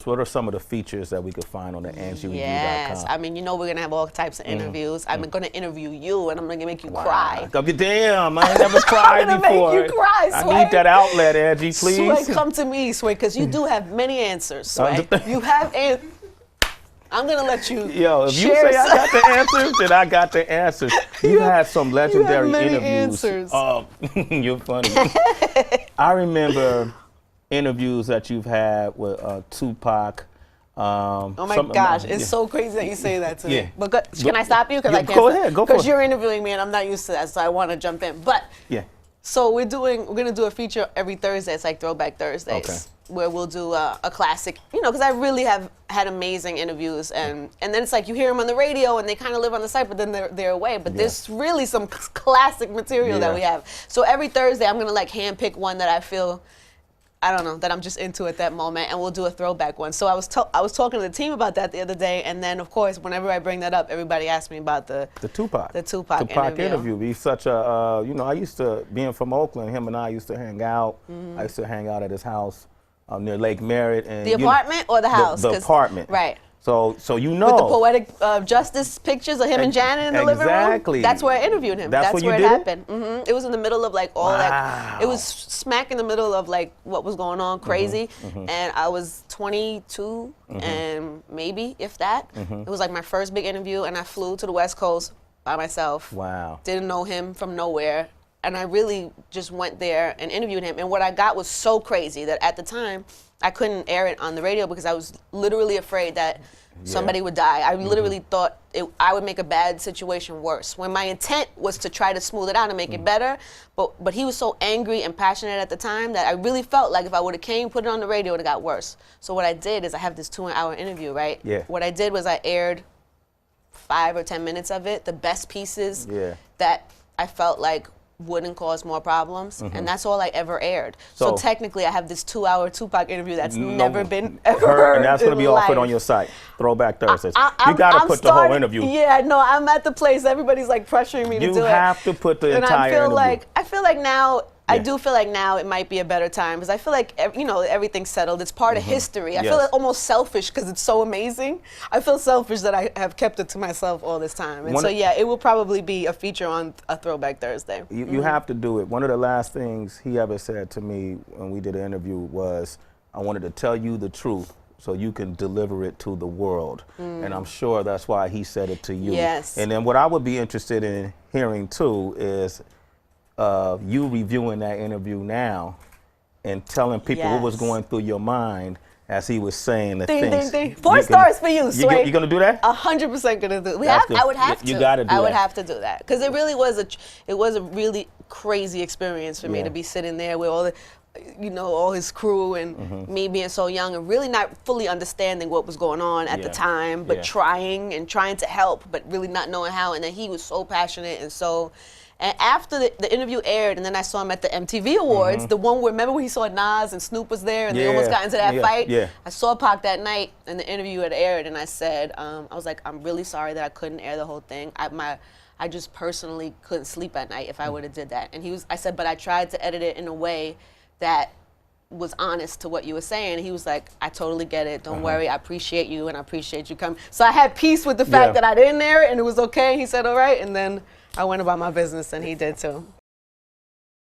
what are some of the features that we could find on the AngieReview.com? Yes, I mean, you know we're going to have all types of interviews. I'm going to interview you, and I'm going to make you cry. Damn, I ain't never cried I'm before. Make you cry, Sway. I need that outlet, Angie, please. Sway, come to me, Sway, because you do have many answers, Sway. You have I'm going to let you Yo, if you say I got the answers, then I got the answers. You had some legendary interviews. Answers. Oh, you're funny. I remember interviews that you've had with Tupac. Oh my gosh, it's so crazy that you say that to me. But can I stop you? Because I can't. Go ahead, go for it. Because you're interviewing me and I'm not used to that, so I want to jump in. But so we're gonna do a feature every Thursday. It's like Throwback Thursdays, where we'll do a classic. You know, because I really have had amazing interviews, and then it's like you hear them on the radio and they kind of live on the site, but then they're away. But there's really some classic material that we have. So every Thursday, I'm gonna like handpick one that I feel, I don't know, that I'm just into at that moment, and we'll do a throwback one. So I was talking to the team about that the other day, and then of course, whenever I bring that up, everybody asks me about the Tupac interview. He's such a, you know, I used to, being from Oakland, him and I used to hang out. I used to hang out at his house near Lake Merritt. And the apartment or the house? The apartment. Right. So you know. With the poetic justice pictures of him and Janet in the living room? Exactly. That's where I interviewed him. That's where it happened. It was in the middle of like all that. It was smack in the middle of like what was going on, crazy. And I was 22 and maybe, if that. It was like my first big interview, and I flew to the West Coast by myself. Wow. Didn't know him from nowhere. And I really just went there and interviewed him. And what I got was so crazy that at the time, I couldn't air it on the radio because I was literally afraid that somebody would die. I literally thought I would make a bad situation worse, when my intent was to try to smooth it out and make it better. But he was so angry and passionate at the time that I really felt like if I would have came, put it on the radio, it would have got worse. So what I did is I have this 2-hour interview, right? Yeah. What I did was I aired 5 or 10 minutes of it, the best pieces that I felt like wouldn't cause more problems, and that's all I ever aired. So technically, I have this 2-hour Tupac interview that's never been ever heard, and that's going to be offered on your site, Throwback Thursdays. You got to put the whole interview. Yeah, no, I'm at the place. Everybody's like pressuring me to do it. You have to put the entire interview. I feel like now. I do feel like now it might be a better time because I feel like, you know, everything's settled. It's part of history. I feel like almost selfish because it's so amazing. I feel selfish that I have kept it to myself all this time. And so, yeah, it will probably be a feature on a Throwback Thursday. You have to do it. One of the last things he ever said to me when we did an interview was, I wanted to tell you the truth so you can deliver it to the world. And I'm sure that's why he said it to you. Yes. And then what I would be interested in hearing, too, is you reviewing that interview now and telling people what was going through your mind as he was saying the things. 4 stars for you, Sway. You gonna do that? 100% gonna do it. I would have to. You gotta do that. I would have to do that because it really was a really crazy experience for me to be sitting there with all the, you know, all his crew and me being so young and really not fully understanding what was going on at the time, but trying to help, but really not knowing how. And then he was so passionate and so. And after the interview aired, and then I saw him at the MTV Awards, the one where, remember when he saw Nas and Snoop was there, and they almost got into that fight? Yeah. I saw Pac that night, and the interview had aired, and I said, I was like, I'm really sorry that I couldn't air the whole thing. I just personally couldn't sleep at night if I would have did that. And I said, but I tried to edit it in a way that was honest to what you were saying. And he was like, I totally get it. Don't worry. I appreciate you, and I appreciate you coming. So I had peace with the fact that I didn't air it, and it was okay. He said, all right, and then I went about my business, and he did too.